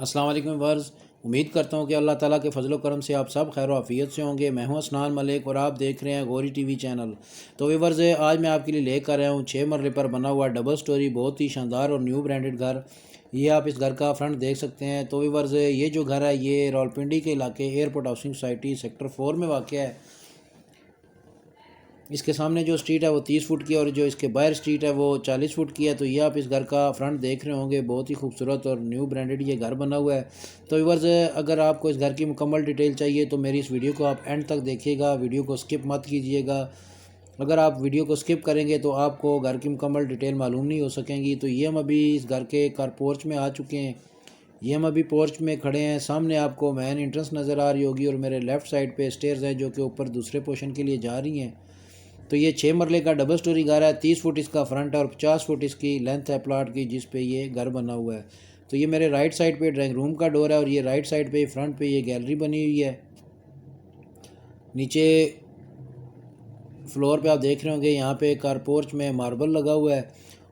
अस्सलाम वालेकुम वर्स। उम्मीद करता हूँ कि अल्लाह ताला के फजल करम से आप सब खैर आफियत से होंगे। मैं हूँ असनान मलिक और आप देख रहे हैं गौरी टीवी चैनल। तो व्यूअर्स, आज मैं आपके लिए लेकर आया हूँ 6 मरले पर बना हुआ डबल स्टोरी बहुत ही शानदार और न्यू ब्रांडेड घर। ये आप इस घर का फ्रंट देख सकते हैं। तो व्यूअर्स, ये जो घर है ये रावलपिंडी के इलाके एयरपोर्ट हाउसिंग सोसाइटी सेक्टर 4 में वाक़ है। इसके सामने जो स्ट्रीट है वो 30 फुट की और जो इसके बाहर स्ट्रीट है वो 40 फुट की है। तो ये आप इस घर का फ्रंट देख रहे होंगे, बहुत ही खूबसूरत और न्यू ब्रांडेड ये घर बना हुआ है। तो व्यूअर्स, अगर आपको इस घर की मुकम्मल डिटेल चाहिए तो मेरी इस वीडियो को आप एंड तक देखिएगा, वीडियो को स्किप मत कीजिएगा। अगर आप वीडियो को स्किप करेंगे तो आपको घर की मुकम्मल डिटेल मालूम नहीं हो सकेंगी। तो ये हम अभी इस घर के कार पोर्च में आ चुके हैं। ये हम अभी पोर्च में खड़े हैं। सामने आपको मेन एंट्रेंस नज़र आ रही होगी और मेरे लेफ़्ट साइड पे स्टेयर्स हैं जो कि ऊपर दूसरे पोर्शन के लिए जा रही हैं। तो ये 6 मरले का डबल स्टोरी घर है। 30 फुट इसका फ्रंट है और 50 फुट इसकी लेंथ है प्लाट की जिस पे ये घर बना हुआ है। तो ये मेरे राइट साइड पे ड्राइंग रूम का डोर है और ये राइट साइड पे फ्रंट पे ये गैलरी बनी हुई है। नीचे फ्लोर पे आप देख रहे होंगे यहाँ पे कार पोर्च में मार्बल लगा हुआ है।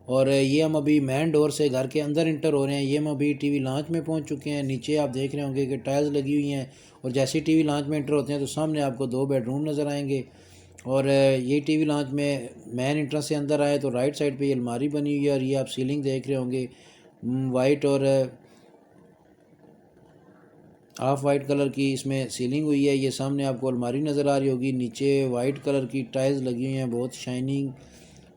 और ये हम अभी मेन डोर से घर के अंदर इंटर हो रहे हैं। ये हम अभी टीवी लॉन्च में पहुँच चुके हैं। नीचे आप देख रहे होंगे कि टाइल्स लगी हुई हैं और जैसे ही टीवी लॉन्च में इंटर होते हैं तो सामने आपको 2 बेडरूम नज़र आएंगे। और ये टीवी लॉन्च में मेन एंट्रेंस से अंदर आए तो राइट साइड पे ये अलमारी बनी हुई है और ये आप सीलिंग देख रहे होंगे वाइट और हाफ वाइट कलर की इसमें सीलिंग हुई है। ये सामने आपको अलमारी नज़र आ रही होगी। नीचे वाइट कलर की टाइल्स लगी हुई हैं, बहुत शाइनिंग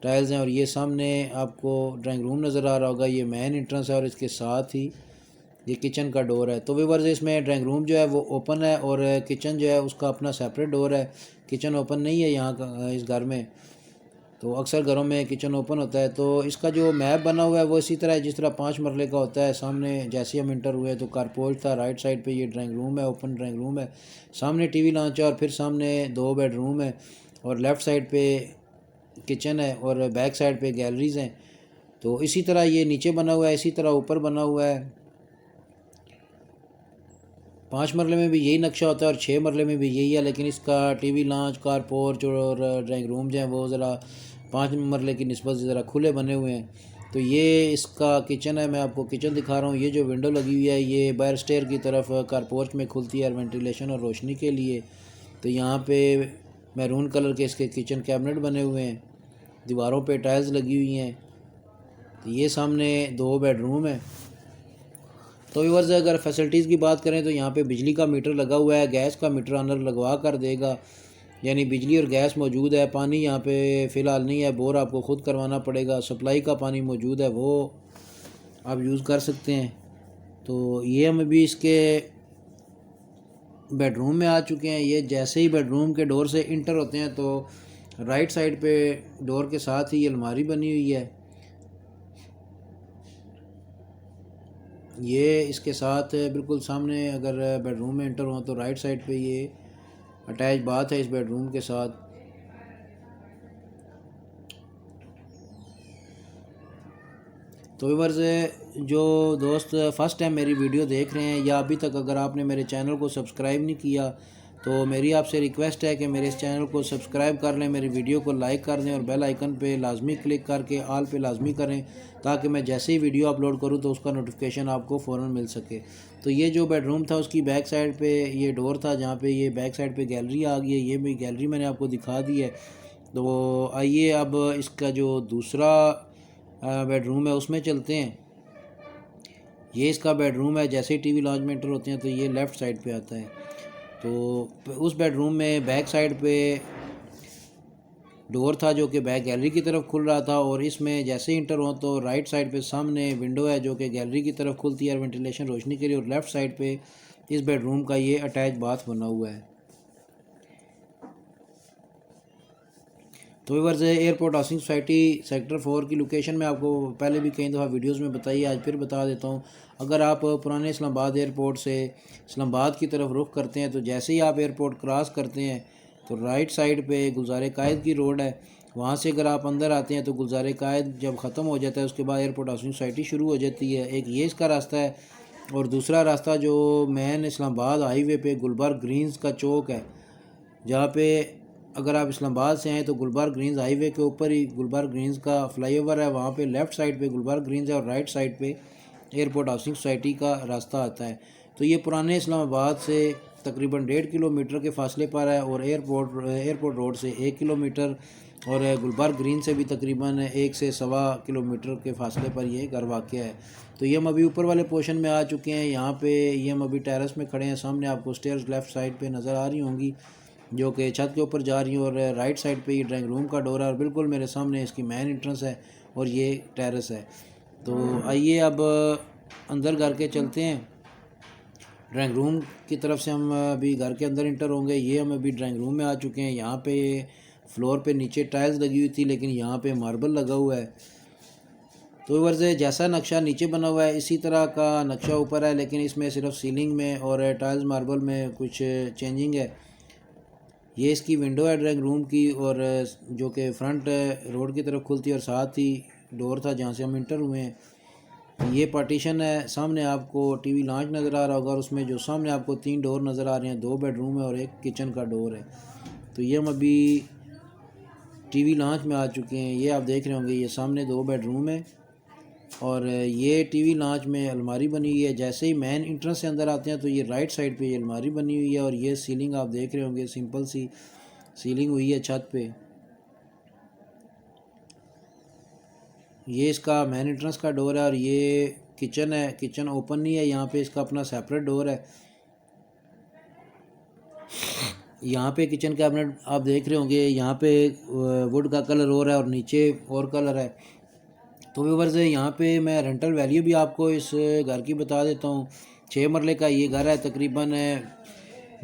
टाइल्स हैं। और ये सामने आपको ड्राइंग रूम नज़र आ रहा होगा। ये मेन एंट्रेंस है और इसके साथ ही ये किचन का डोर है। तो व्यूअर्स, इसमें ड्राइंग रूम जो है वो ओपन है और किचन जो है उसका अपना सेपरेट डोर है। किचन ओपन नहीं है यहाँ का इस घर में। तो अक्सर घरों में किचन ओपन होता है। तो इसका जो मैप बना हुआ है वो इसी तरह है जिस तरह 5 मरले का होता है। सामने जैसे हम इंटर हुए तो कारपोर्च था, राइट साइड पे ये ड्राइंग रूम है, ओपन ड्राइंग रूम है, सामने टीवी लॉन्च है और फिर सामने 2 बेडरूम है और लेफ़्ट साइड पे किचन है और बैक साइड पे गैलरीज़ हैं। तो इसी तरह ये नीचे बना हुआ है, इसी तरह ऊपर बना हुआ है। 5 मरले में भी यही नक्शा होता है और 6 मरले में भी यही है, लेकिन इसका टीवी लॉन्च, कार पोर्च और ड्राइंग रूम जो हैं वो ज़रा 5 मरले की निस्बत से ज़रा खुले बने हुए हैं। तो ये इसका किचन है। मैं आपको किचन दिखा रहा हूँ। ये जो विंडो लगी हुई है ये बाहर स्टेयर की तरफ कार पोर्च में खुलती है और वेंटिलेशन और रोशनी के लिए। तो यहाँ पे मैरून कलर के इसके किचन कैबिनेट बने हुए हैं, दीवारों पे टाइल्स लगी हुई हैं। तो ये सामने 2 बेडरूम है। तो व्यूअर्स, अगर फैसिलिटीज़ की बात करें तो यहाँ पे बिजली का मीटर लगा हुआ है, गैस का मीटर ऑनर लगवा कर देगा, यानी बिजली और गैस मौजूद है। पानी यहाँ पे फ़िलहाल नहीं है, बोर आपको ख़ुद करवाना पड़ेगा। सप्लाई का पानी मौजूद है, वो आप यूज़ कर सकते हैं। तो ये हम अभी इसके बेडरूम में आ चुके हैं। ये जैसे ही बेडरूम के डोर से इंटर होते हैं तो राइट साइड पे डोर के साथ ही ये अलमारी बनी हुई है। ये इसके साथ बिल्कुल सामने अगर बेडरूम में एंटर हो तो राइट साइड पे ये अटैच बाथ है इस बेडरूम के साथ। तो व्यूअर्स, जो दोस्त फर्स्ट टाइम मेरी वीडियो देख रहे हैं या अभी तक अगर आपने मेरे चैनल को सब्सक्राइब नहीं किया तो मेरी आपसे रिक्वेस्ट है कि मेरे इस चैनल को सब्सक्राइब कर लें, मेरी वीडियो को लाइक कर दें और बेल आइकन पे लाजमी क्लिक करके ऑल पे लाजमी करें ताकि मैं जैसे ही वीडियो अपलोड करूं तो उसका नोटिफिकेशन आपको फ़ौरन मिल सके। तो ये जो बेडरूम था उसकी बैक साइड पे ये डोर था जहाँ पे ये बैक साइड पे गैलरी आ गई है। ये भी गैलरी मैंने आपको दिखा दी है। तो आइए अब इसका जो दूसरा बेडरूम है उसमें चलते हैं। ये इसका बेडरूम है। जैसे ही टीवी लॉन्च में एंटर होते हैं तो ये लेफ़्ट साइड पे आता है। तो उस बेडरूम में बैक साइड पे डोर था जो कि बैक गैलरी की तरफ खुल रहा था और इसमें जैसे ही इंटर हो तो राइट साइड पे सामने विंडो है जो कि गैलरी की तरफ खुलती है वेंटिलेशन रोशनी के लिए। और लेफ़्ट साइड पे इस बेडरूम का ये अटैच बाथ बना हुआ है। तो viewers, airport housing society sector 4 की लोकेशन में आपको पहले भी कई दफ़ा वीडियोस में बताई, आज फिर बता देता हूँ। अगर आप पुराने इस्लामाबाद एयरपोर्ट से इस्लामाबाद की तरफ रुख करते हैं तो जैसे ही आप एयरपोर्ट क्रॉस करते हैं तो राइट साइड पे गुलजार कायद की रोड है। वहाँ से अगर आप अंदर आते हैं तो गुलजार कायद जब ख़त्म हो जाता है उसके बाद एयरपोर्ट हाउसिंग सोसाइटी शुरू हो जाती है। एक ये इसका रास्ता है और दूसरा रास्ता जो मेन इस्लामाबाद हाईवे पे गुलबर्ग ग्रीन्स का चौक है, जहाँ पे अगर आप इस्लामाबाद से आएँ तो गुलबर्ग ग्रीन्स हाईवे के ऊपर ही गुलबर्ग ग्रीन्स का फ्लाईओवर है। वहाँ पे लेफ़्ट साइड पे गुलबर्ग ग्रीन्स है और राइट साइड पे एयरपोर्ट हाउसिंग सोसाइटी का रास्ता आता है। तो ये पुराने इस्लामाबाद से तकरीबन 1.5 किलोमीटर के फासले पर है और एयरपोर्ट रोड से 1 किलोमीटर और गुलबर्ग ग्रीन से भी तकरीबन 1 से सवा किलोमीटर के फासले पर ये घर वाक़ है। तो ये हम अभी ऊपर वाले पोर्शन में आ चुके हैं। यहाँ पे ये हम अभी टेरेस में खड़े हैं। सामने आपको स्टेयर्स लेफ़्ट साइड पे नज़र आ रही होंगी जो कि छत के ऊपर जा रही हैं और राइट साइड पे ये ड्राइंग रूम का डोर है और बिल्कुल मेरे सामने इसकी मेन एंट्रेंस है और ये टेरेस है। तो आइए अब अंदर घर के चलते हैं। ड्राइंग रूम की तरफ से हम अभी घर के अंदर इंटर होंगे। ये हम अभी ड्राइंग रूम में आ चुके हैं। यहाँ पे फ्लोर पे नीचे टाइल्स लगी हुई थी लेकिन यहाँ पे मार्बल लगा हुआ है। तो वर्ज जैसा नक्शा नीचे बना हुआ है इसी तरह का नक्शा ऊपर है, लेकिन इसमें सिर्फ सीलिंग में और टाइल्स मार्बल में कुछ चेंजिंग है। ये इसकी विंडो है ड्राइंग रूम की और जो कि फ्रंट रोड की तरफ खुलती है और साथ ही डोर था जहाँ से हम इंटर हुए हैं। ये पार्टीशन है। सामने आपको टीवी लॉन्च नज़र आ रहा होगा और उसमें जो सामने आपको 3 डोर नज़र आ रहे हैं, 2 बेडरूम है और 1 किचन का डोर है। तो ये हम अभी टीवी लॉन्च में आ चुके हैं। ये आप देख रहे होंगे, ये सामने 2 बेडरूम है और ये टीवी लॉन्च में अलमारी बनी हुई है। जैसे ही मेन एंट्रेंस से अंदर आते हैं तो ये राइट साइड पे ये अलमारी बनी हुई है और ये सीलिंग आप देख रहे होंगे, सिंपल सी सीलिंग हुई है छत पे। ये इसका मेन एंट्रेंस का डोर है और ये किचन है। किचन ओपन नहीं है, यहाँ पे इसका अपना सेपरेट डोर है। यहाँ पे किचन कैबिनेट आप देख रहे होंगे, यहाँ पे वुड का कलर और है और नीचे और कलर है। तो व्यूअर्स यहाँ पे मैं रेंटल वैल्यू भी आपको इस घर की बता देता हूँ। 6 मरले का ये घर है। तकरीबन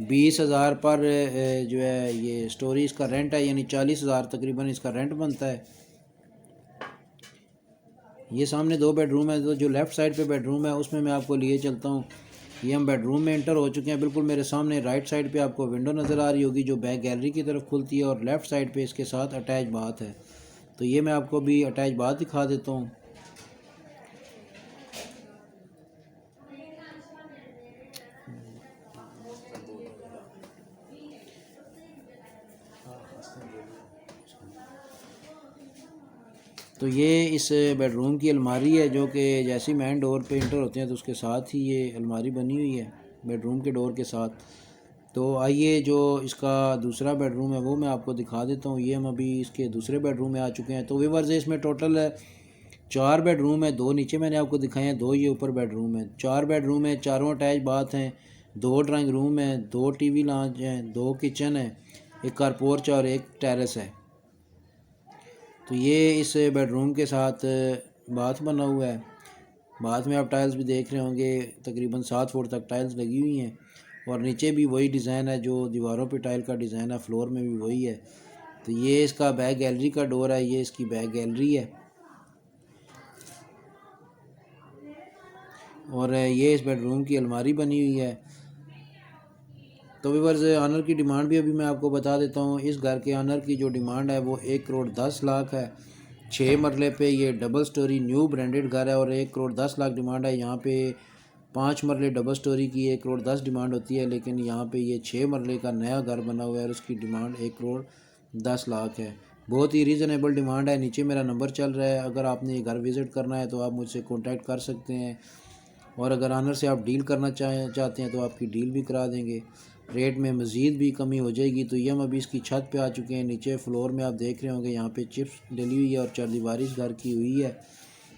20,000 पर जो है ये स्टोरी इसका रेंट है, यानी 40,000 तकरीबन इसका रेंट बनता है। ये सामने 2 बेडरूम है। तो जो लेफ़्ट साइड पे बेडरूम है उसमें मैं आपको लिए चलता हूँ। ये हम बेडरूम में एंटर हो चुके हैं। बिल्कुल मेरे सामने राइट साइड पे आपको विंडो नज़र आ रही होगी जो बैक गैलरी की तरफ खुलती है और लेफ़्ट साइड पे इसके साथ अटैच बाथ है। तो ये मैं आपको भी अटैच बाथ दिखा देता हूँ। तो ये इस बेडरूम की अलमारी है जो कि जैसे ही मेन डोर पे इंटर होते हैं तो उसके साथ ही ये अलमारी बनी हुई है बेडरूम के डोर के साथ। तो आइए जो इसका दूसरा बेडरूम है वो मैं आपको दिखा देता हूँ। ये हम अभी इसके दूसरे बेडरूम में आ चुके हैं। तो व्यूअर्स इसमें टोटल 4 बेडरूम है। 2 नीचे मैंने आपको दिखाए हैं, 2 ये ऊपर बेडरूम है। 4 बेडरूम है, चारों अटैच बाथ हैं, 2 ड्राइंग रूम है, 2 टीवी लॉन्च हैं, 2 किचन है, एक कार पोर्च और एक टेरेस है। तो ये इस बेडरूम के साथ बाथ बना हुआ है। बाथ में आप टाइल्स भी देख रहे होंगे, तकरीबन 7 फुट तक टाइल्स लगी हुई हैं और नीचे भी वही डिज़ाइन है जो दीवारों पे टाइल का डिज़ाइन है, फ्लोर में भी वही है। तो ये इसका बैक गैलरी का डोर है, ये इसकी बैक गैलरी है और ये इस बेडरूम की अलमारी बनी हुई है। तो व्यूअर्स ऑनर की डिमांड भी अभी मैं आपको बता देता हूँ। इस घर के ऑनर की जो डिमांड है वो 1,10,00,000 है। 6 मरले पे ये डबल स्टोरी न्यू ब्रांडेड घर है और 1,10,00,000 डिमांड है। यहाँ पे 5 मरले डबल स्टोरी की 1,10,00,000 डिमांड होती है, लेकिन यहाँ पे ये 6 मरले का नया घर बना हुआ है और उसकी डिमांड 1,10,00,000 है। बहुत ही रीज़नेबल डिमांड है। नीचे मेरा नंबर चल रहा है, अगर आपने ये घर विज़िट करना है तो आप मुझसे कॉन्टैक्ट कर सकते हैं और अगर ऑनर से आप डील करना चाहते हैं तो आपकी डील भी करा देंगे। रेट में मज़ीद भी कमी हो जाएगी। तो ये हम अभी इसकी छत पे आ चुके हैं। नीचे फ्लोर में आप देख रहे होंगे यहाँ पे चिप्स डली हुई है और चरदीवारी इस घर की हुई है।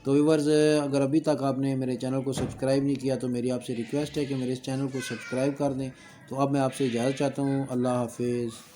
तो व्यूअर्स अगर अभी तक आपने मेरे चैनल को सब्सक्राइब नहीं किया तो मेरी आपसे रिक्वेस्ट है कि मेरे इस चैनल को सब्सक्राइब कर दें। तो अब मैं आपसे इजाज़त चाहता हूँ। अल्लाह हाफिज़।